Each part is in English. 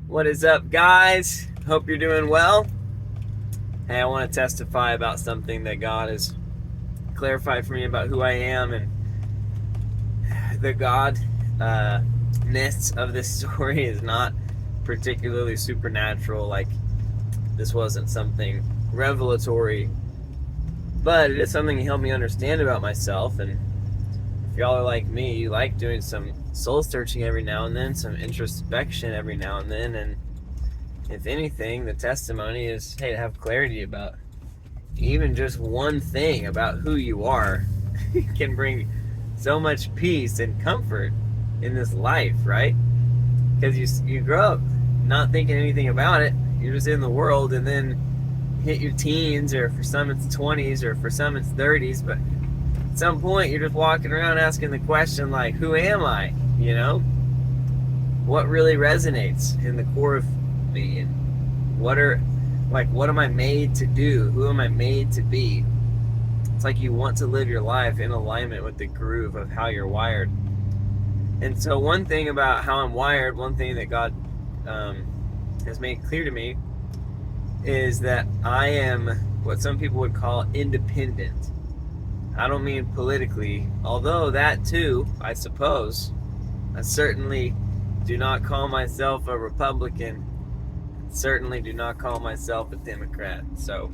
What is up, guys? Hope you're doing well. Hey, I want to testify about something that God has clarified for me about who I am, and the godness of this story is not particularly supernatural. Like, this wasn't something revelatory, but it is something that helped me understand about myself. And if y'all are like me, you like doing some soul searching every now and then, some introspection every now and then, and if anything, the testimony is, hey, to have clarity about even just one thing about who you are can bring so much peace and comfort in this life, right? Because you grow up not thinking anything about it. You're just in the world, and then hit your teens, or for some it's 20s, or for some it's 30s, but at some point you're just walking around asking the question, like, who am I? You know? What really resonates in the core of me, and what am I made to do? Who am I made to be? It's like you want to live your life in alignment with the groove of how you're wired. And so one thing about how I'm wired, one thing that God has made clear to me, is that I am what some people would call independent. I don't mean politically, although that too, I suppose. I certainly do not call myself a Republican. Certainly do not call myself a Democrat. So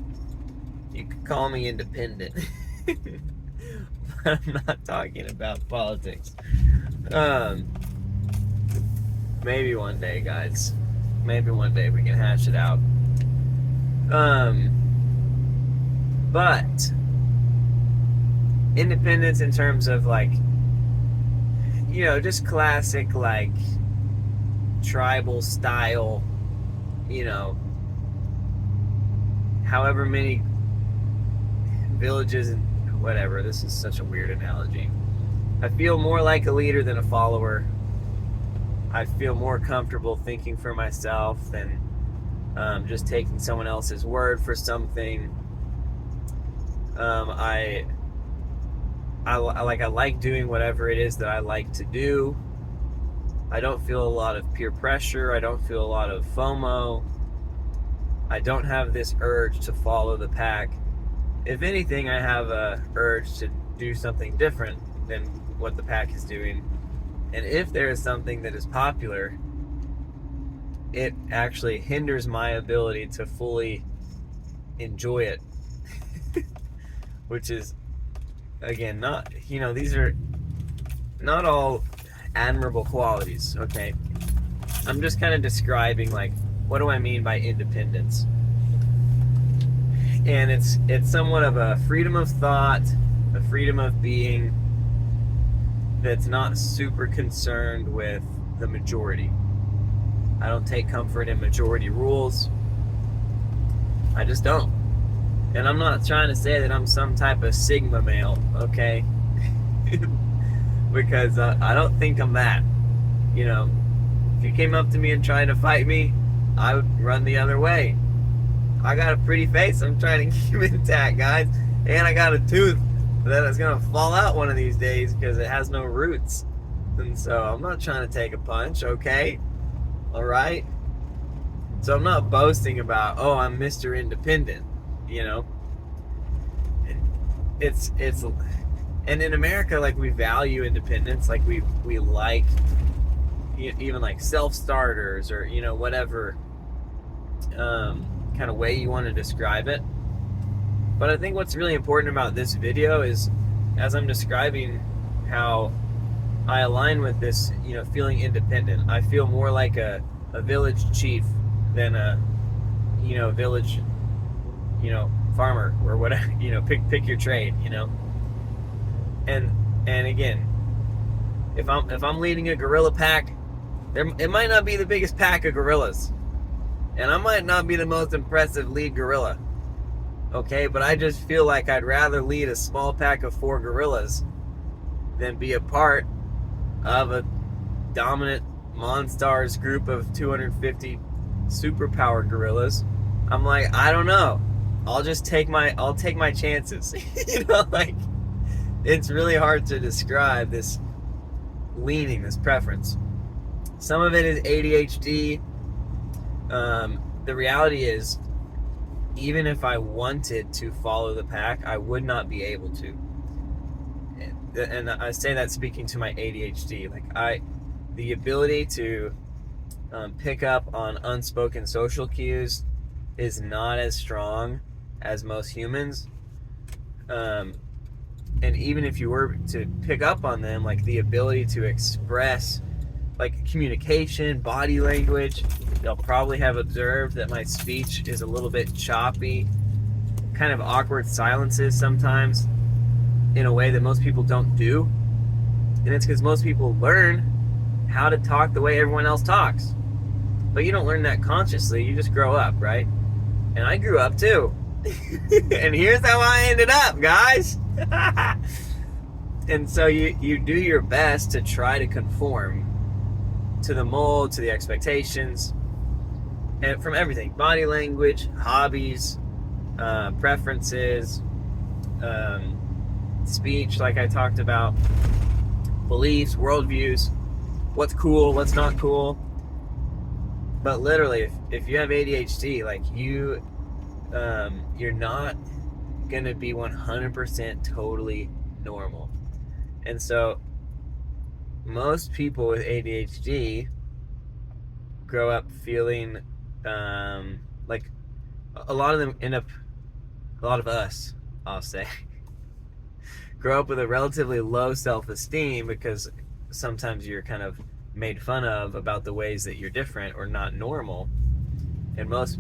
you could call me independent. But I'm not talking about politics. Maybe one day, guys. Maybe one day we can hash it out. But independence in terms of, like, just classic, like, tribal style, however many villages and whatever. This is such a weird analogy. I feel more like a leader than a follower. I feel more comfortable thinking for myself than just taking someone else's word for something. I like doing whatever it is that I like to do. I don't feel a lot of peer pressure. I don't feel a lot of FOMO. I don't have this urge to follow the pack. If anything, I have a urge to do something different than what the pack is doing. And if there is something that is popular, it actually hinders my ability to fully enjoy it. Which is, again, not, these are not all admirable qualities, okay? I'm just kind of describing, like, what do I mean by independence? And it's somewhat of a freedom of thought, a freedom of being that's not super concerned with the majority. I don't take comfort in majority rules. I just don't. And I'm not trying to say that I'm some type of Sigma male, okay? Because I don't think I'm that. If you came up to me and tried to fight me, I would run the other way. I got a pretty face. I'm trying to keep it intact, guys. And I got a tooth that is going to fall out one of these days because it has no roots. And so I'm not trying to take a punch, okay? All right? So I'm not boasting about, oh, I'm Mr. Independent, It's and in America, like, we value independence. Like, we like even like self-starters, or whatever kind of way you want to describe it. But I think what's really important about this video is, as I'm describing how I align with this, feeling independent, I feel more like a village chief than a village farmer, or whatever. Pick your trade. And again, if I'm leading a gorilla pack, it might not be the biggest pack of gorillas, and I might not be the most impressive lead gorilla, okay? But I just feel like I'd rather lead a small pack of 4 gorillas than be a part of a dominant Monstars group of 250 superpowered gorillas. I'm like, I don't know. I'll take my chances. Like, it's really hard to describe this leaning, this preference. Some of it is ADHD. the reality is, even if I wanted to follow the pack, I would not be able to. And I say that speaking to my ADHD. Like, the ability to pick up on unspoken social cues is not as strong as most humans. And even if you were to pick up on them, like the ability to express, like communication, body language, they'll probably have observed that my speech is a little bit choppy, kind of awkward silences sometimes in a way that most people don't do. And it's because most people learn how to talk the way everyone else talks. But you don't learn that consciously, you just grow up, right? And I grew up too. And here's how I ended up, guys. And so you do your best to try to conform to the mold, to the expectations, and from everything: body language, hobbies, preferences, speech, like I talked about, beliefs, worldviews, what's cool, what's not cool. But literally, if you have ADHD, like you're not gonna be 100% totally normal. And so most people with ADHD grow up feeling like a lot of us, I'll say, grow up with a relatively low self-esteem because sometimes you're kind of made fun of about the ways that you're different or not normal. And most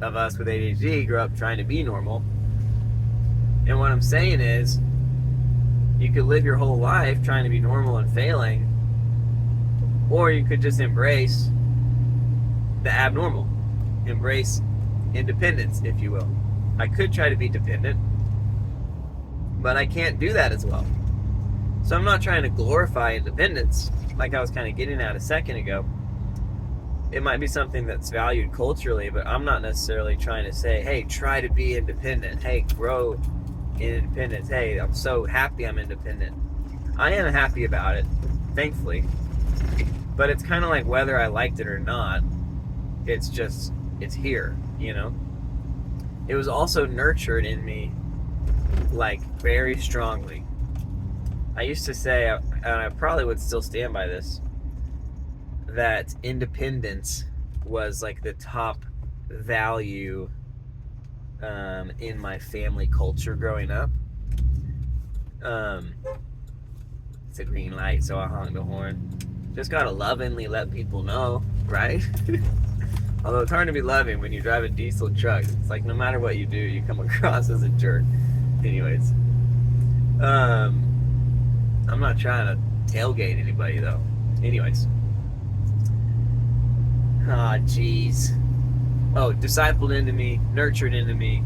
of us with ADHD grow up trying to be normal. And what I'm saying is, you could live your whole life trying to be normal and failing, or you could just embrace the abnormal, embrace independence, if you will. I could try to be dependent, but I can't do that as well. So I'm not trying to glorify independence, like I was kind of getting at a second ago. It might be something that's valued culturally, but I'm not necessarily trying to say, hey, try to be independent. Hey, grow in independence. Hey, I'm so happy I'm independent. I am happy about it, thankfully. But it's kind of like whether I liked it or not, it's here, you know? It was also nurtured in me, like, very strongly. I used to say, and I probably would still stand by this, that independence was like the top value in my family culture growing up. It's a green light, so I honk the horn. Just gotta lovingly let people know, right? Although it's hard to be loving when you drive a diesel truck. It's like no matter what you do, you come across as a jerk. Anyways, I'm not trying to tailgate anybody though. Anyways. Ah, jeez. Oh, discipled into me, nurtured into me,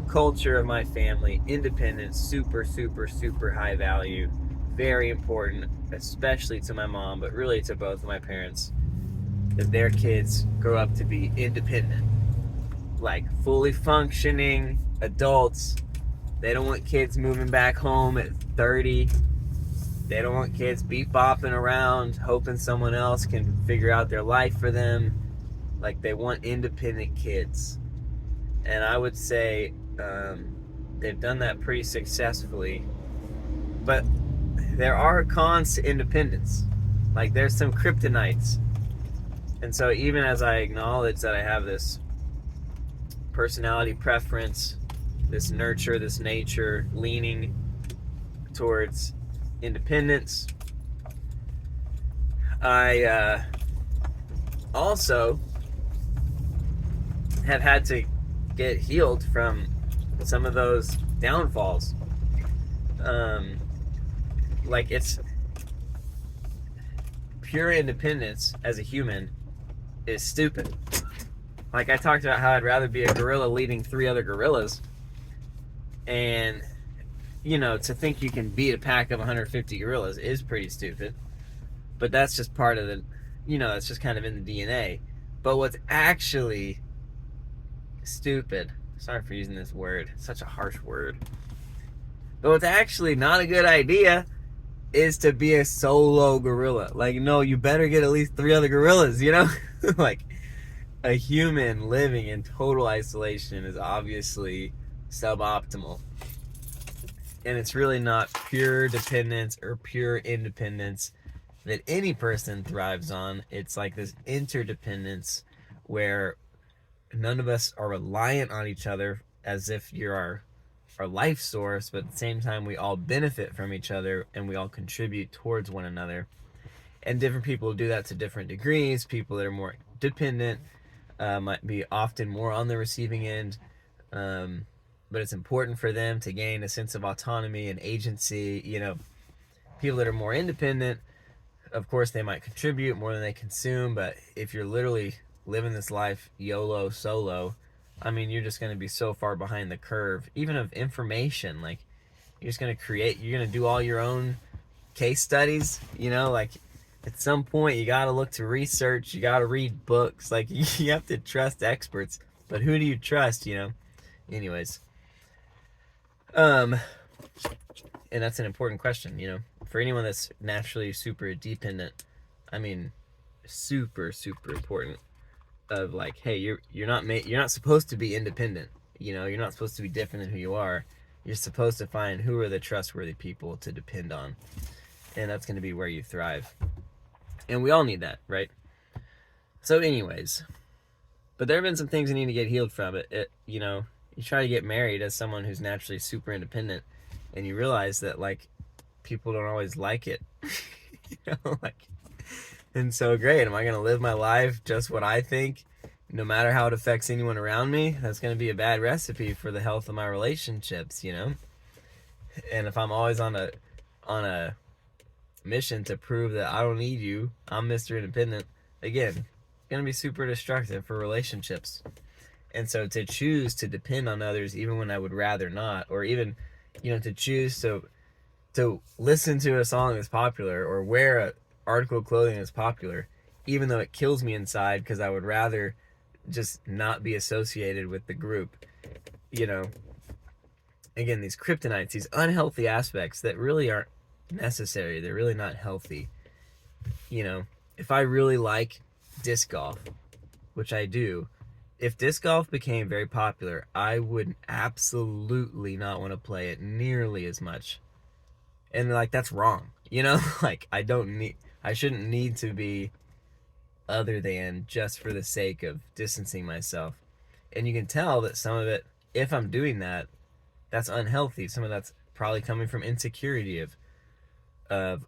culture of my family, independence, super, super, super high value, very important, especially to my mom, but really to both of my parents, that their kids grow up to be independent, like fully functioning adults. They don't want kids moving back home at 30. They don't want kids beep-bopping around, hoping someone else can figure out their life for them. Like, they want independent kids. And I would say they've done that pretty successfully. But there are cons to independence. Like, there's some kryptonites. And so even as I acknowledge that I have this personality preference, this nurture, this nature, leaning towards independence, I also have had to get healed from some of those downfalls. Like, it's pure independence as a human is stupid. Like, I talked about how I'd rather be a gorilla leading 3 other gorillas, and you know, to think you can beat a pack of 150 gorillas is pretty stupid. But that's just part of the, you know, it's just kind of in the DNA. But what's actually stupid, sorry for using this word, it's such a harsh word. But what's actually not a good idea is to be a solo gorilla. Like, no, you better get at least 3 other gorillas, you know? Like, a human living in total isolation is obviously suboptimal. And it's really not pure dependence or pure independence that any person thrives on. It's like this interdependence where none of us are reliant on each other as if you're our life source, but at the same time we all benefit from each other and we all contribute towards one another. And different people do that to different degrees. People that are more dependent might be often more on the receiving end, but it's important for them to gain a sense of autonomy and agency. People that are more independent, of course, they might contribute more than they consume, but if you're literally living this life YOLO solo, I mean, you're just going to be so far behind the curve, even of information. Like, you're just going to you're going to do all your own case studies, like at some point you got to look to research, you got to read books, like you have to trust experts, but who do you trust, anyways. And that's an important question, for anyone that's naturally super dependent. I mean, super important, of like, hey, you're not supposed to be independent, you're not supposed to be different than who you are. You're supposed to find who are the trustworthy people to depend on, and that's going to be where you thrive. And we all need that, right? So anyways, but there have been some things that need to get healed from it. You try to get married as someone who's naturally super independent, and you realize that, like, people don't always like it. And so great, am I going to live my life just what I think, no matter how it affects anyone around me? That's going to be a bad recipe for the health of my relationships, And if I'm always on a mission to prove that I don't need you, I'm Mr. Independent, again, going to be super destructive for relationships. And so to choose to depend on others even when I would rather not, or even, to choose to listen to a song that's popular or wear a article of clothing that's popular, even though it kills me inside because I would rather just not be associated with the group. Again, these kryptonites, these unhealthy aspects that really aren't necessary, they're really not healthy. If I really like disc golf, which I do, if disc golf became very popular, I would absolutely not want to play it nearly as much. And like, that's wrong, like, I shouldn't need to be other than just for the sake of distancing myself. And you can tell that some of it, if I'm doing that, that's unhealthy. Some of that's probably coming from insecurity of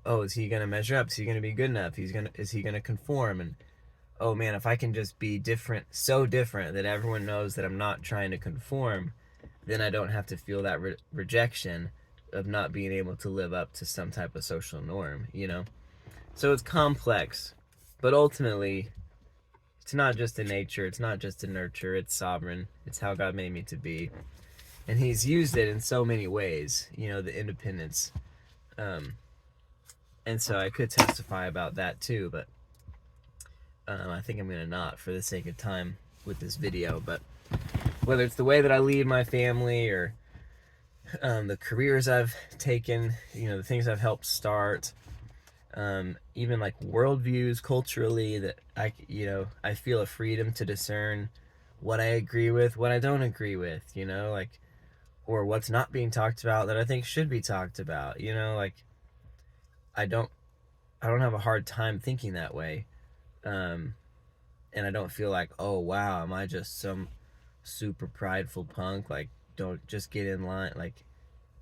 oh, is he gonna measure up? Is he gonna be good enough? Is he gonna conform? And oh man, if I can just be different, so different that everyone knows that I'm not trying to conform, then I don't have to feel that rejection of not being able to live up to some type of social norm, So it's complex, but ultimately, it's not just a nature, it's not just a nurture, it's sovereign. It's how God made me to be. And he's used it in so many ways, the independence. And so I could testify about that too, but I think I'm going to not for the sake of time with this video. But whether it's the way that I lead my family or the careers I've taken, the things I've helped start, even like worldviews culturally, that I feel a freedom to discern what I agree with, what I don't agree with, like, or what's not being talked about that I think should be talked about, like, I don't have a hard time thinking that way. And I don't feel like, oh wow, am I just some super prideful punk, like, don't just get in line. Like,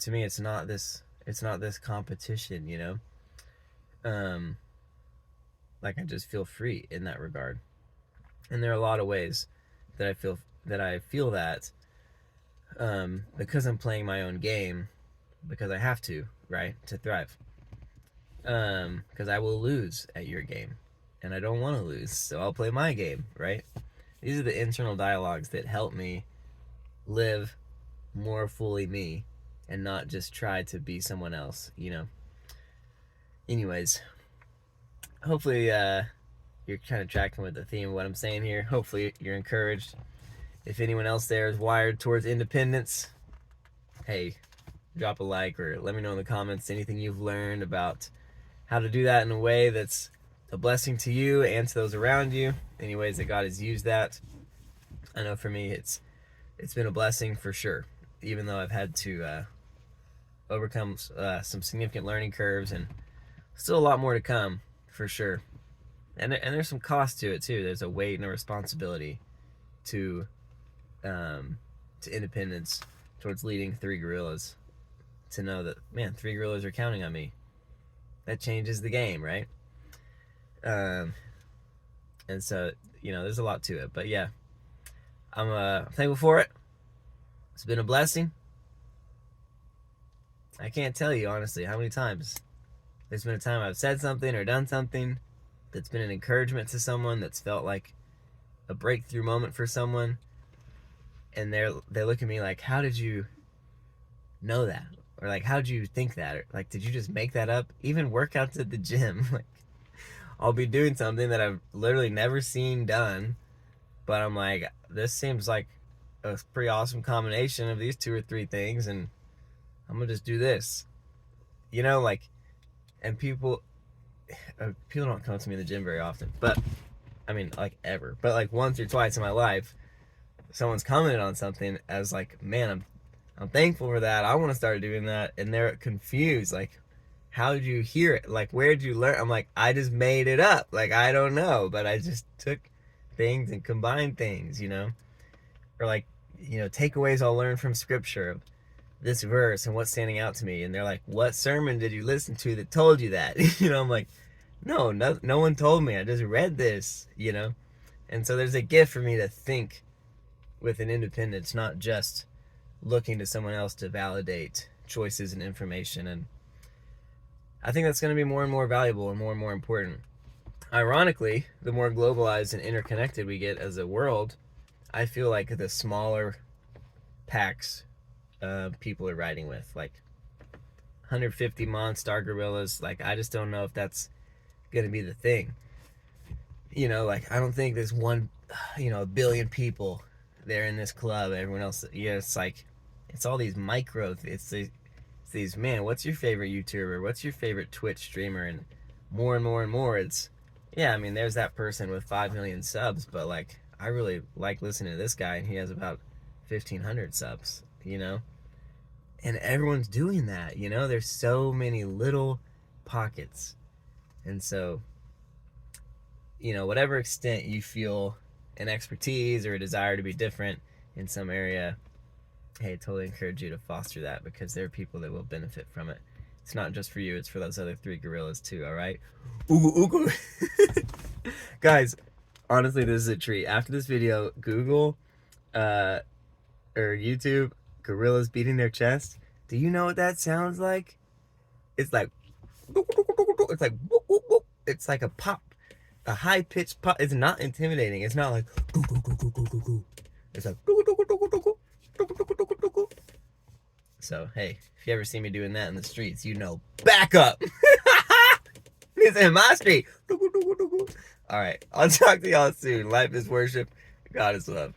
to me, it's not this competition, like, I just feel free in that regard. And there are a lot of ways that I feel that because I'm playing my own game, because I have to, right, to thrive. Because I will lose at your game, and I don't want to lose, so I'll play my game, right? These are the internal dialogues that help me live more fully me and not just try to be someone else, Anyways, hopefully you're kind of tracking with the theme of what I'm saying here. Hopefully you're encouraged. If anyone else there is wired towards independence, hey, drop a like or let me know in the comments anything you've learned about how to do that in a way that's a blessing to you and to those around you, any ways that God has used that. I know for me, it's been a blessing for sure, even though I've had to overcome some significant learning curves, and still a lot more to come for sure. And there's some cost to it too. There's a weight and a responsibility to independence towards leading 3 gorillas. To know that, man, 3 gorillas are counting on me. That changes the game, right? And so, there's a lot to it. But yeah, I'm thankful for it. It's been a blessing. I can't tell you, honestly, how many times there's been a time I've said something or done something that's been an encouragement to someone, that's felt like a breakthrough moment for someone, and they look at me like, how did you know that? Or like, how did you think that? Or like, did you just make that up? Even workouts at the gym, like, I'll be doing something that I've literally never seen done, but I'm like, this seems like a pretty awesome combination of these 2 or 3 things, and I'm gonna just do this, like, and people don't come to me in the gym very often, but I mean, like, ever, but like once or twice in my life, someone's commented on something as like, man, I'm thankful for that. I want to start doing that, and they're confused, like, how did you hear it? Like, where did you learn? I'm like, I just made it up. Like, I don't know, but I just took things and combined things, or like, takeaways I'll learn from scripture of this verse and what's standing out to me. And they're like, what sermon did you listen to that told you that? I'm like, no one told me. I just read this, And so there's a gift for me to think with an independence, not just looking to someone else to validate choices and information. And I think that's going to be more and more valuable and more important. Ironically, the more globalized and interconnected we get as a world, I feel like the smaller packs people are riding with, like 150 Monstar gorillas. Like, I just don't know if that's going to be the thing. Like, I don't think there's one, a billion people there in this club. Everyone else, it's like, it's all these micro, it's these, man, what's your favorite YouTuber? What's your favorite Twitch streamer? And more, it's, yeah, I mean, there's that person with 5 million subs, but like, I really like listening to this guy, and he has about 1,500 subs, and everyone's doing that, there's so many little pockets. And so, whatever extent you feel an expertise or a desire to be different in some area, hey, I totally encourage you to foster that, because there are people that will benefit from it. It's not just for you, it's for those other 3 gorillas too, all right? Ooga. Guys, honestly, this is a treat. After this video, Google or YouTube, gorillas beating their chest. Do you know what that sounds like? It's like, it's like a pop, a high-pitched pop. It's not intimidating. It's not like, it's like, so, hey, if you ever see me doing that in the streets, back up. It's in my street. All right, I'll talk to y'all soon. Life is worship. God is love.